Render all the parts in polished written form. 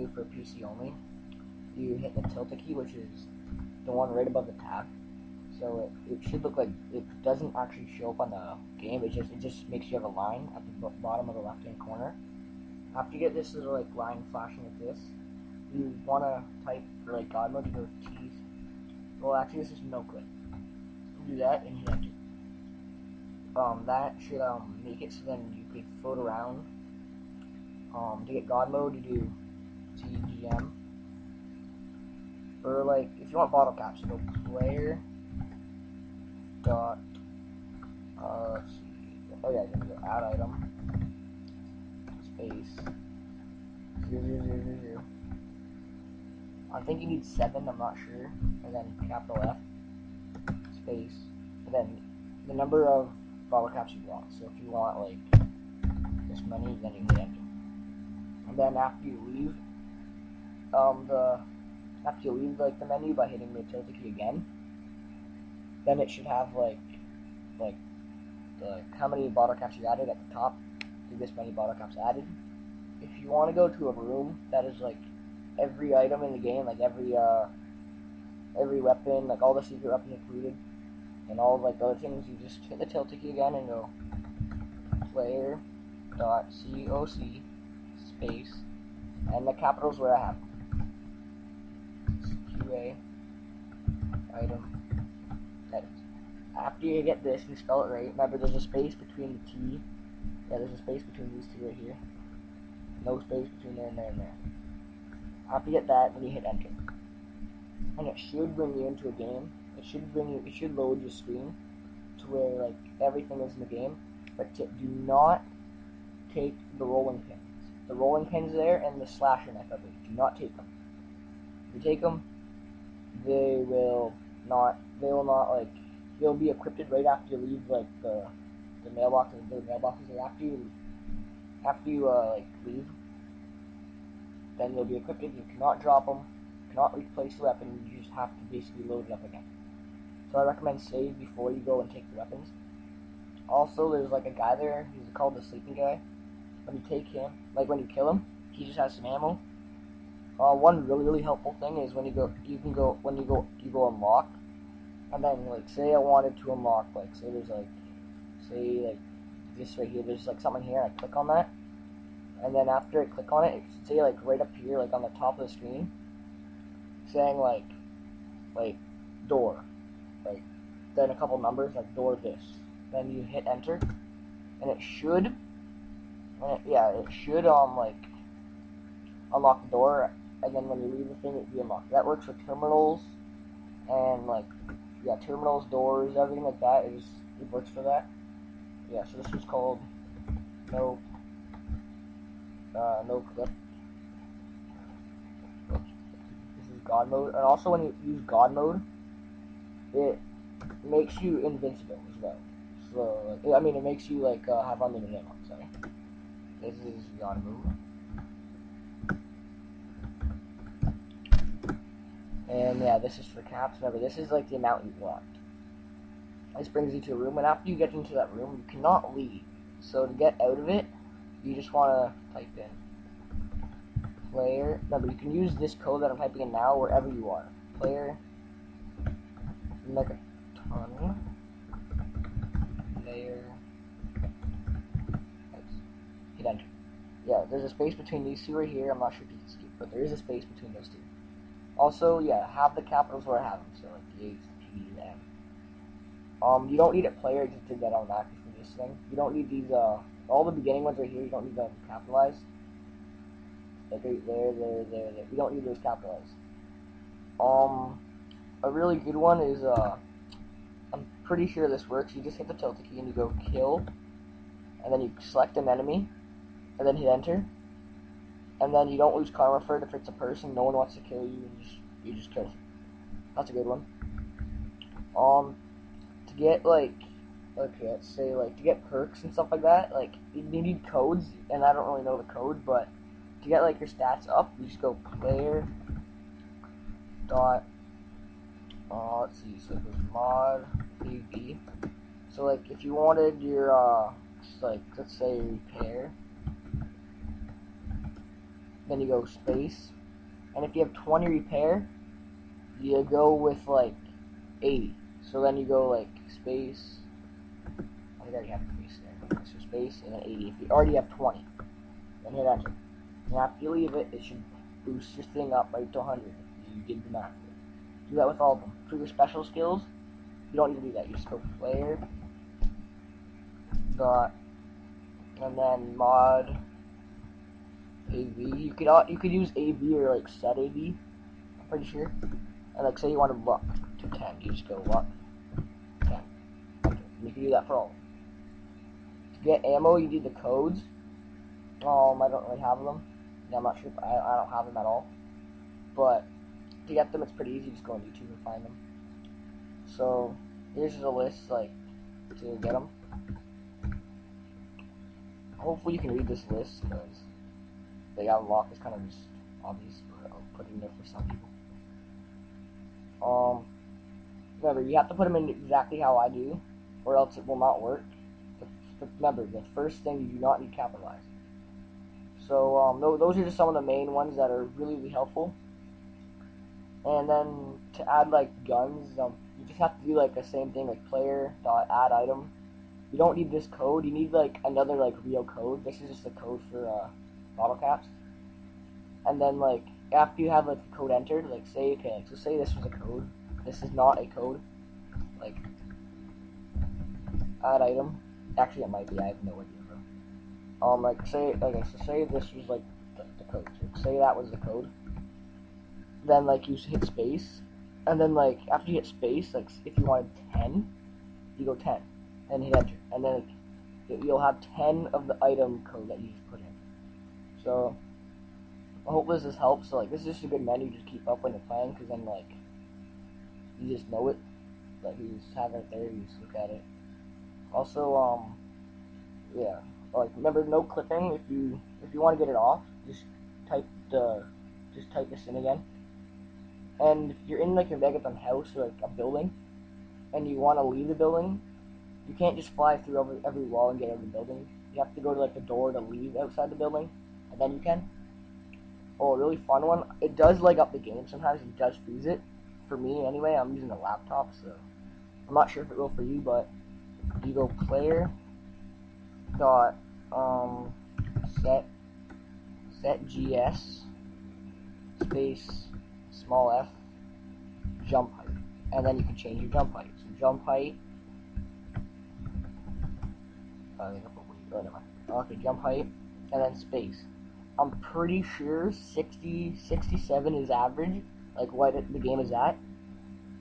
do for PC only. You hit the tilde key, which is the one right above the tab. So it should look like it doesn't actually show up on the game. It just makes you have a line at the bottom of the left hand corner. After you get this little like line flashing like this, you want to type for like God mode. You go T. Well, actually, this is no click. Do that and hit enter. That should make it so then you could float around. To get God mode, you do TGM. Or like if you want bottle caps, you go player dot. Let's see. Oh yeah, you're gonna go add item space 0000. I think you need 7. I'm not sure. And then capital F space, and then the number of bottle caps you want. So if you want like this many, then you hit enter. And then after you leave like the menu by hitting the tilde key again, then it should have like how many bottle caps you added at the top. Do this many bottle caps added. If you want to go to a room that is like every item in the game, like every weapon, like all the secret weapons included, and all like other things, you just hit the tilde key again and go player.coc space, and the capitals where I have QA item edit. After you get this and you spell it right, remember there's a space between the T. Yeah, there's a space between these two right here. No space between there and there and there. After you get that, then you hit enter. And it should bring you into a game. It should load your screen to where like everything is in the game. But do not take the rolling pins. The rolling pins there and the slasher knife, I believe. Do not take them. If you take them, they'll be equipped right after you leave like the mailboxes. The mailboxes are after you like leave. Then they'll be equipped. You cannot drop them. You cannot replace the weapon. You just have to basically load it up again. So I recommend save before you go and take the weapons. Also, there's like a guy there. He's called the sleeping guy. When you take him, like when you kill him, he just has some ammo. One really helpful thing is when you go unlock, and then like say I wanted to unlock like say this right here. There's like something here. I click on that. And then after I click on it, it should say like right up here, like on the top of the screen, saying like door, like then a couple numbers like door this. Then you hit enter, and it should like unlock the door, and then when you leave the thing, it'd be unlocked. That works for terminals and like terminals, doors, everything like that. It works for that. Yeah, so this was called no clip. This is God mode, and also when you use God mode, it makes you invincible as well. So I mean, it makes you like have unlimited ammo. Sorry. This is God mode. And yeah, this is for caps. Remember, this is like the amount you want. This brings you to a room, and after you get into that room, you cannot leave. So to get out of it, you just want to type in player. Remember, you can use this code that I'm typing in now wherever you are. Player Megaton layer. Hit enter. Yeah, there's a space between these two right here. I'm not sure if you can see it, but there is a space between those two. Also, yeah, have the capitals where I have them, so like the H, the P, the M. You don't need a player. I just did that automatically for this thing. You don't need these. All the beginning ones right here. You don't need them capitalized. Like right there. You don't need those capitalized. A really good one is I'm pretty sure this works. You just hit the tilde key and you go kill, and then you select an enemy, and then hit enter, and then you don't lose karma for it if it's a person. No one wants to kill you, and you just kill them. That's a good one. To get like, okay, let's say like to get perks and stuff like that, like you need codes, and I don't really know the code, but to get like your stats up, you just go player dot. Let's see, so it goes mod PV. So like if you wanted your like let's say repair, then you go space, and if you have 20 repair, you go with like 80. So then you go like space. I think I already have space there. So space and then 80. If you already have 20, then hit enter. And after you leave it, it should boost your thing up right to 100. You did the math. Do that with all of them. For your special skills, you don't need to do that. You just go player dot and then mod AV. You could use AV or like set AV. I'm pretty sure. And like say you want to luck to 10, you just go luck 10. Okay. You can do that for all. To get ammo, you need the codes. I don't really have them. Yeah, I'm not sure if I don't have them at all. But to get them, it's pretty easy. Just go on YouTube and find them. So here's just a list like to get them. Hopefully you can read this list because the unlock is kind of just obvious, but I'll put it in there for some people. Remember, you have to put them in exactly how I do, or else it will not work. Remember, the first thing you do not need capitalized. So those are just some of the main ones that are really helpful. And then to add like guns, you just have to do like the same thing, like player dot add item. You don't need this code. You need like another like real code. This is just a code for bottle caps. And then like after you have like the code entered, like say okay, so say this was a code. This is not a code. Like add item. Actually, it might be. I have no idea. Like say okay, so say this was like the code. So say that was the code. Then like you hit space, and then like after you hit space, like if you wanted 10, you go 10, and hit enter, and then you'll have 10 of the item code that you just put in. So I hope this helps. So like this is just a good menu to keep up when you're playing, because then like you just know it. Like you just have it there, you just look at it. Also yeah, like remember no clipping. If you want to get it off, just type this in again. And if you're in like a Megaton house or like a building, and you want to leave the building, you can't just fly through every wall and get out of the building. You have to go to like the door to leave outside the building, and then you can. Oh, a really fun one. It does leg up the game sometimes. It does freeze it. For me, anyway, I'm using a laptop, so I'm not sure if it will for you. But you go player dot set GS space small f jump height, and then you can change your jump height. So jump height. Okay, jump height, and then space. I'm pretty sure 67 is average, like what the game is at,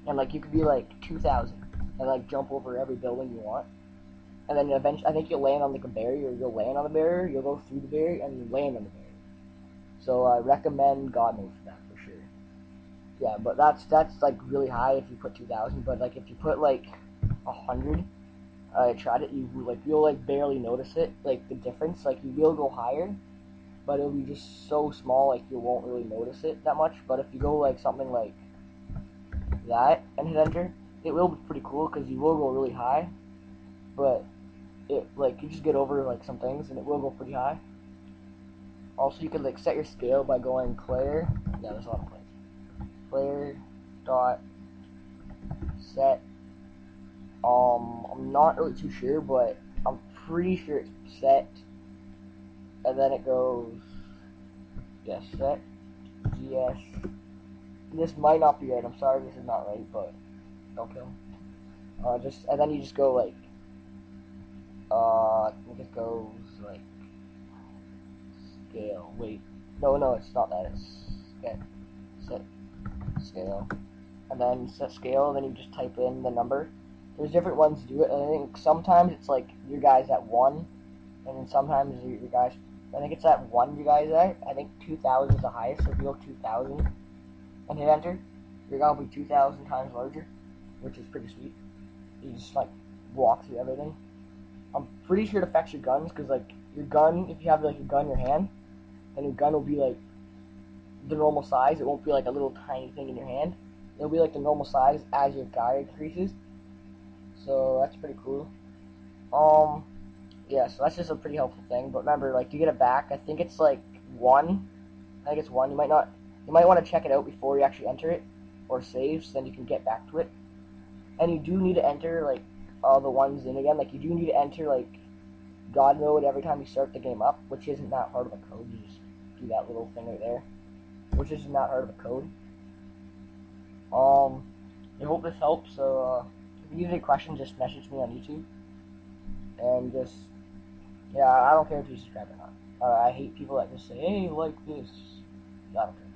and like you could be like 2,000 and like jump over every building you want, and then eventually I think you'll land on like a barrier, or you'll land on the barrier, you'll go through the barrier, and you land on the barrier. So I recommend God mode for that for sure. Yeah, but that's like really high if you put 2,000, but like if you put like 100. I tried it. You'll like barely notice it, like the difference. Like you will go higher, but it'll be just so small, like you won't really notice it that much. But if you go like something like that and hit enter, it will be pretty cool because you will go really high. But it like you just get over like some things and it will go pretty high. Also, you could like set your scale by going player. Yeah, there's a lot of players. Player dot set. I'm not really too sure, but I'm pretty sure it's set. And then it goes, yes, set, GS. This might not be right. I'm sorry, this is not right, but don't kill. And then you just go like, I think it goes like scale. Wait, no, it's not that. It's set scale, and then set scale, and then you just type in the number. There's different ones to do it, and I think sometimes it's like your guy's at 1, and then sometimes your guy's. I think it's at 1 you guys at. I think 2,000 is the highest, so if you go 2,000 and hit enter, your guy will be 2,000 times larger, which is pretty sweet. You just like walk through everything. I'm pretty sure it affects your guns, because like your gun, if you have like your gun in your hand, then your gun will be like the normal size. It won't be like a little tiny thing in your hand. It'll be like the normal size as your guy increases. So that's pretty cool. Yeah, so that's just a pretty helpful thing. But remember, like, to get it back, I think it's like 1, I think it's 1. You might want to check it out before you actually enter it or save, so then you can get back to it. And you do need to enter like all the ones in again. Like you do need to enter like God mode every time you start the game up, which isn't that hard of a code. You just do that little thing right there, which is not hard of a code. I hope this helps. So if you have any questions, just message me on YouTube, and just yeah, I don't care if you subscribe or not. I hate people that just say, "Hey, like this." I don't care.